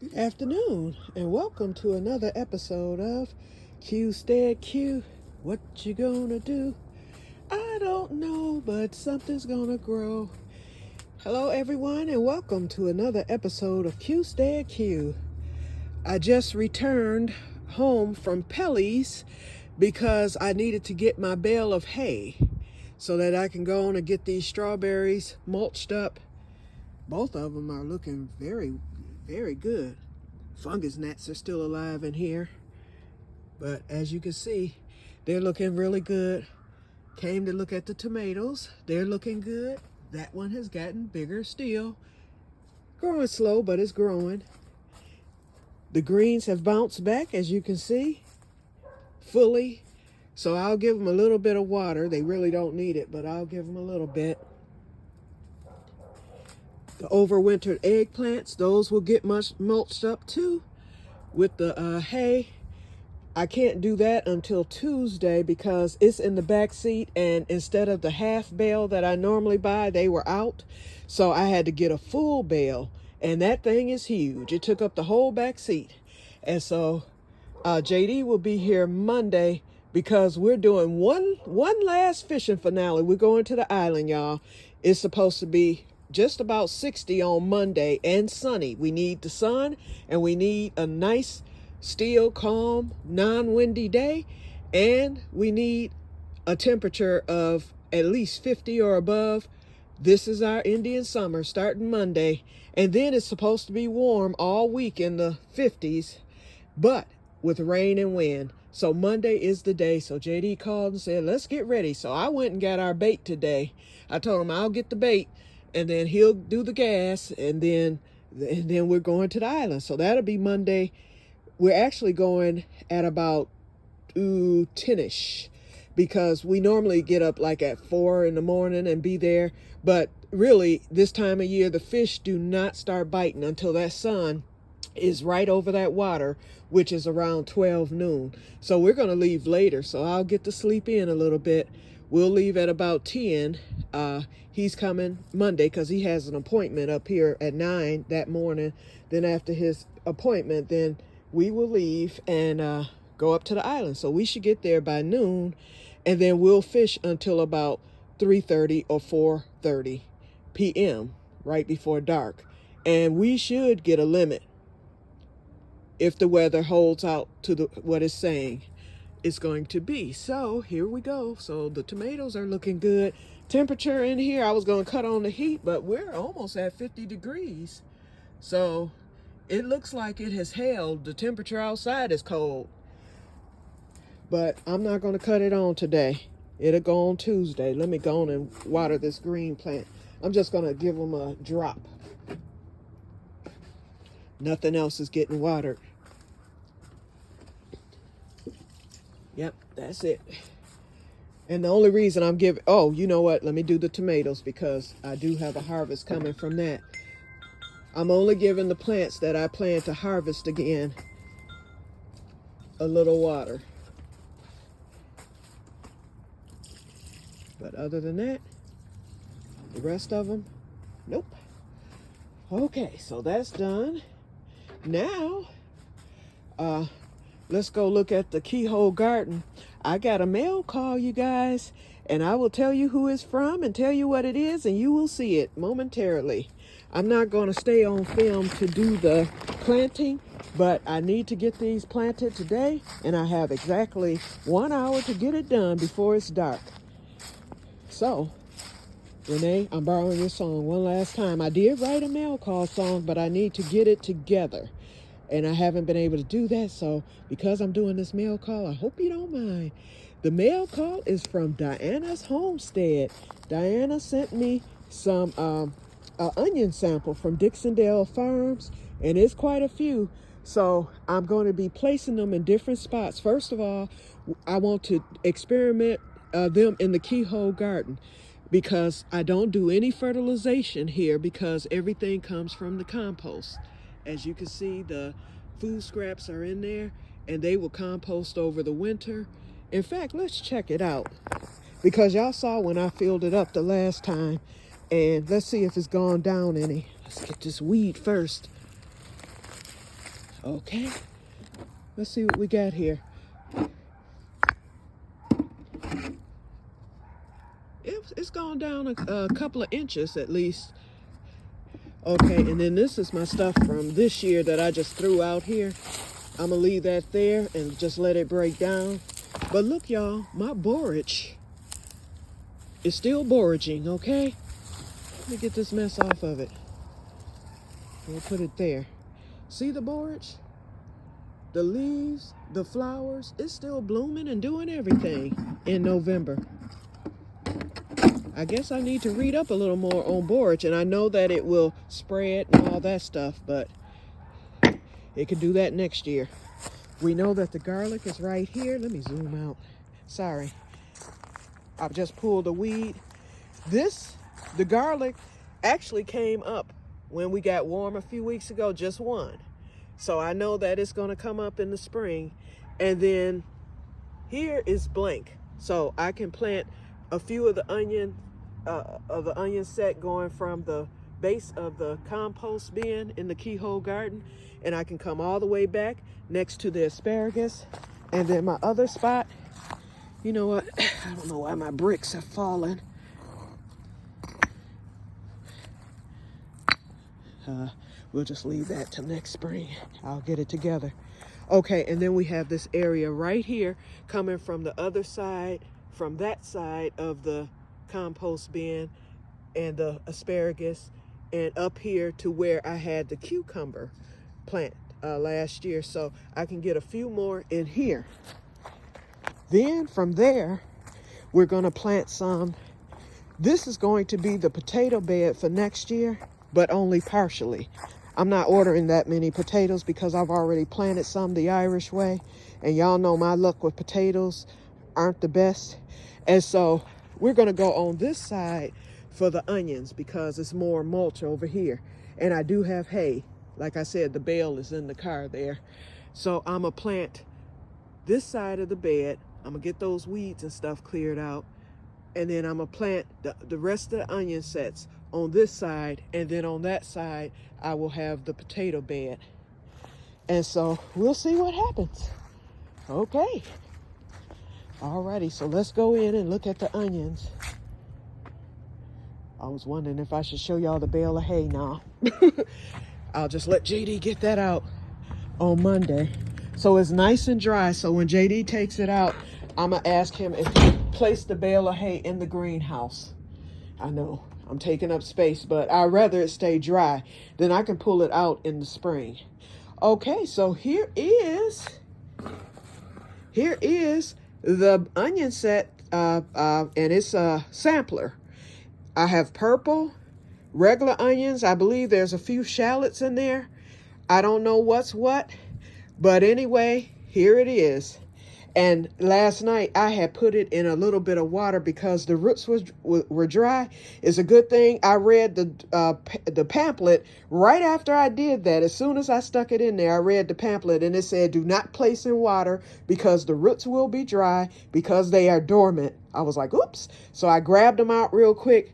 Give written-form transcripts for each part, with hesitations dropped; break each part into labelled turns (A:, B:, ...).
A: Good afternoon, and welcome to another episode of Que-stead-Que. What you gonna do? I don't know, but something's gonna grow. Hello, everyone, and welcome to another episode of Que-stead-Que. I just returned home from Pelly's because I needed to get my bale of hay so that I can go on and get these strawberries mulched up. Both of them are looking very, very good. Fungus gnats are still alive in here, but as you can see, they're looking really good. Came to look at the tomatoes. They're looking good. That one has gotten bigger still. Growing slow, but it's growing. The greens have bounced back, as you can see, fully. So I'll give them a little bit of water. They really don't need it, but I'll give them a little bit. The overwintered eggplants, those will get mulched up too with the hay. I can't do that until Tuesday because it's in the back seat, and instead of the half bale that I normally buy, they were out. So I had to get a full bale, and that thing is huge. It took up the whole back seat. And so JD will be here Monday because we're doing one last fishing finale. We're going to the island, y'all. It's supposed to be just about 60 on Monday and sunny. We need the sun, and we need a nice, still, calm, non-windy day, and we need a temperature of at least 50 or above. This is our Indian summer starting Monday, and then it's supposed to be warm all week in the 50s, but with rain and wind. So Monday is the day. So JD called and said, let's get ready. So I went and got our bait today. I told him I'll get the bait, and then he'll do the gas, and then we're going to the island. So that'll be Monday. We're actually going at about 10ish because we normally get up like at 4 in the morning and be there. But really, this time of year, the fish do not start biting until that sun is right over that water, which is around 12 noon. So we're going to leave later. So I'll get to sleep in a little bit. We'll leave at about 10. He's coming Monday because he has an appointment up here at 9 that morning. Then after his appointment, then we will leave and go up to the island. So we should get there by noon, and then we'll fish until about 3:30 or 4:30 p.m. right before dark. And we should get a limit if the weather holds out to what it's saying it's going to be. So here we go. So the tomatoes are looking good. Temperature in here, I was going to cut on the heat, but we're almost at 50 degrees. So it looks like it has held. The temperature outside is cold, but I'm not going to cut it on today. It'll go on Tuesday. Let me go on and water this green plant. I'm just going to give them a drop. Nothing else is getting watered. Yep, that's it. And the only reason I'm giving, oh, you know what? Let me do the tomatoes because I do have a harvest coming from that. I'm only giving the plants that I plan to harvest again a little water. But other than that, the rest of them, nope. Okay, so that's done. Now, let's go look at the keyhole garden. I got a mail call, you guys, and I will tell you who it's from and tell you what it is, and you will see it momentarily. I'm not going to stay on film to do the planting, but I need to get these planted today, and I have exactly 1 hour to get it done before it's dark. So, Renee, I'm borrowing your song one last time. I did write a mail call song, but I need to get it together. And I haven't been able to do that, so because I'm doing this mail call, I hope you don't mind. The mail call is from Diana's homestead. Diana sent me some onion sample from Dixondale Farms, and it's quite a few. So I'm going to be placing them in different spots. First of all, I want to experiment them in the keyhole garden because I don't do any fertilization here because everything comes from the compost. As you can see, the food scraps are in there, and they will compost over the winter. In fact, let's check it out because y'all saw when I filled it up the last time, and let's see if it's gone down any. Let's get this weed first. Okay, let's see what we got here. It's gone down a couple of inches at least. Okay, and then this is my stuff from this year that I just threw out here. I'm gonna leave that there and just let it break down. But look, y'all, my borage is still boraging, okay? Let me get this mess off of it. We'll put it there. See the borage? The leaves, the flowers, it's still blooming and doing everything in November. I guess I need to read up a little more on borage, and I know that it will spread and all that stuff, but it could do that next year. We know that the garlic is right here. Let me zoom out. Sorry. I've just pulled a weed. The garlic actually came up when we got warm a few weeks ago, just one. So I know that it's going to come up in the spring. And then here is blank. So I can plant a few of the onion set going from the base of the compost bin in the keyhole garden, and I can come all the way back next to the asparagus. And then my other spot, you know what, I don't know why my bricks have fallen. We'll just leave that till next spring. I'll get it together. Okay, and then we have this area right here coming from the other side, from that side of the compost bin and the asparagus, and up here to where I had the cucumber plant last year. So I can get a few more in here. Then from there, we're gonna plant some. This is going to be the potato bed for next year, but only partially. I'm not ordering that many potatoes because I've already planted some the Irish way. And y'all know my luck with potatoes aren't the best. And so we're gonna go on this side for the onions because it's more mulch over here. And I do have hay. Like I said, the bale is in the car there. So I'm gonna plant this side of the bed. I'm gonna get those weeds and stuff cleared out. And then I'm gonna plant the rest of the onion sets on this side, and then on that side I will have the potato bed. And so we'll see what happens. Okay. Alrighty, so let's go in and look at the onions. I was wondering if I should show y'all the bale of hay now. I'll just let JD get that out on Monday. So it's nice and dry, so when JD takes it out, I'm gonna ask him if he place the bale of hay in the greenhouse. I know I'm taking up space, but I'd rather it stay dry. Then I can pull it out in the spring. Okay, so here is the onion set, and it's a sampler. I have purple, regular onions. I believe there's a few shallots in there. I don't know what's what, but anyway, here it is. And last night I had put it in a little bit of water because the roots were dry. It's a good thing I read the pamphlet right after I did that. As soon as I stuck it in there, I read the pamphlet and it said, do not place in water because the roots will be dry because they are dormant. I was like, oops. So I grabbed them out real quick,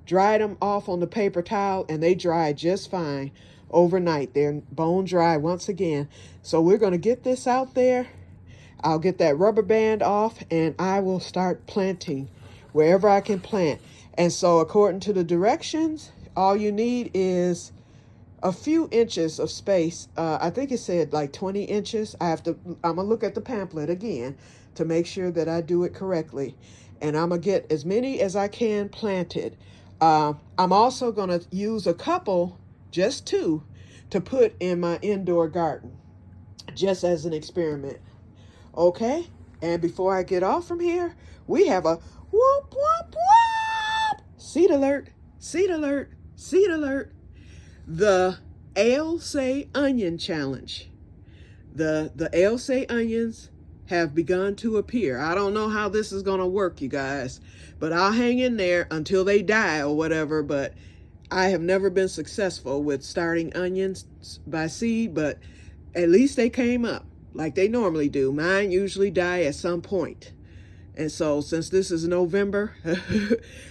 A: dried them off on the paper towel, and they dried just fine overnight. They're bone dry once again. So we're going to get this out there. I'll get that rubber band off and I will start planting wherever I can plant. And so according to the directions, all you need is a few inches of space. I think it said like 20 inches. I'm gonna look at the pamphlet again to make sure that I do it correctly. And I'm gonna get as many as I can planted. I'm also gonna use a couple, just two, to put in my indoor garden, just as an experiment. Okay, and before I get off from here, we have a whoop, whoop, whoop. Seed alert, seed alert, seed alert. The Ailsa Onion Challenge. The Ailsa onions have begun to appear. I don't know how this is going to work, you guys, but I'll hang in there until they die or whatever. But I have never been successful with starting onions by seed, but at least they came up like they normally do. Mine usually die at some point. And so since this is November,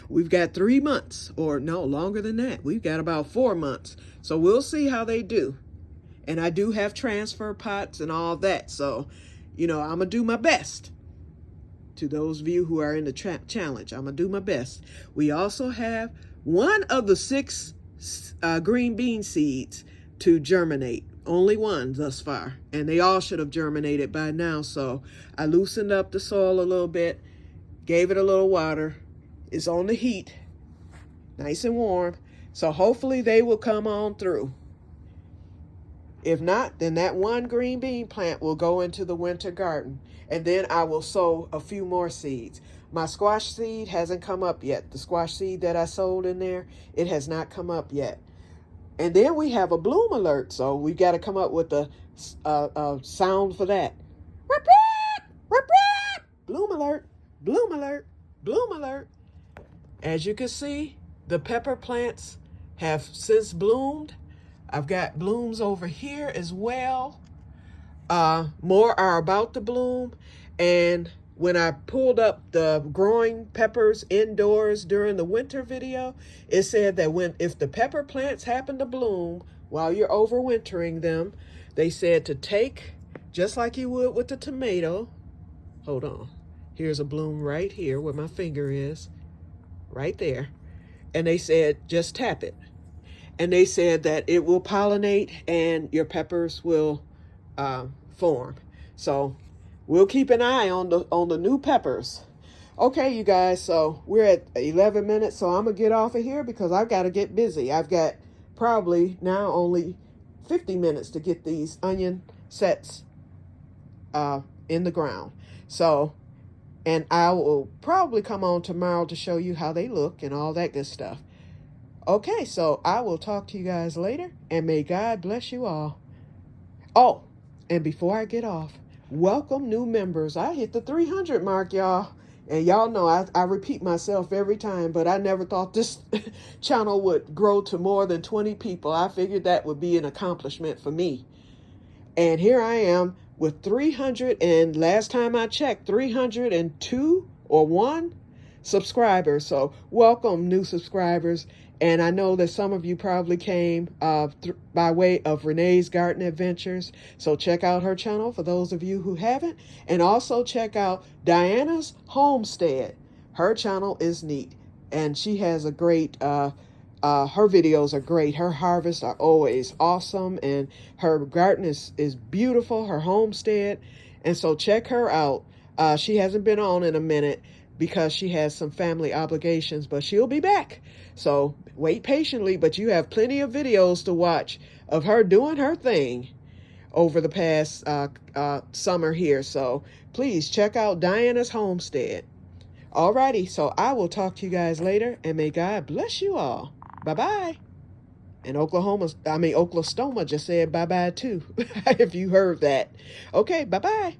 A: we've got 3 months, or no, longer than that. We've got about 4 months. So we'll see how they do. And I do have transfer pots and all that. So, I'm going to do my best. To those of you who are in the challenge, I'm going to do my best. We also have one of the 6 green bean seeds to germinate. Only one thus far. And they all should have germinated by now. So I loosened up the soil a little bit, gave it a little water. It's on the heat, nice and warm. So hopefully they will come on through. If not, then that one green bean plant will go into the winter garden. And then I will sow a few more seeds. My squash seed hasn't come up yet. The squash seed that I sowed in there, it has not come up yet. And then we have a bloom alert. So we got to come up with a sound for that. Bloom alert, bloom alert, bloom alert. As you can see, the pepper plants have since bloomed. I've got blooms over here as well. More are about to bloom. And when I pulled up the growing peppers indoors during the winter video, it said that if the pepper plants happen to bloom while you're overwintering them, they said to take, just like you would with the tomato. Hold on. Here's a bloom right here where my finger is. Right there. And they said, just tap it. And they said that it will pollinate and your peppers will form. So we'll keep an eye on the new peppers. Okay, you guys, so we're at 11 minutes, so I'm going to get off of here because I've got to get busy. I've got probably now only 50 minutes to get these onion sets in the ground. So, and I will probably come on tomorrow to show you how they look and all that good stuff. Okay, so I will talk to you guys later, and may God bless you all. Oh, and before I get off, welcome new members. I hit the 300 mark, y'all. And y'all know I repeat myself every time, but I never thought this channel would grow to more than 20 people. I figured that would be an accomplishment for me. And here I am with 300, and last time I checked, 302 or 1 subscribers. So welcome new subscribers. And I know that some of you probably came by way of Renee's Garden Adventures. So check out her channel for those of you who haven't. And also check out Diana's Homestead. Her channel is neat. And she has a great, her videos are great. Her harvests are always awesome. And her garden is beautiful, her homestead. And so check her out. She hasn't been on in a minute because she has some family obligations, but she'll be back. So wait patiently, but you have plenty of videos to watch of her doing her thing over the past summer here. So please check out Diana's Homestead. Alrighty, so I will talk to you guys later, and may God bless you all. Bye-bye. And Oklahoma just said bye-bye too, if you heard that. Okay, bye-bye.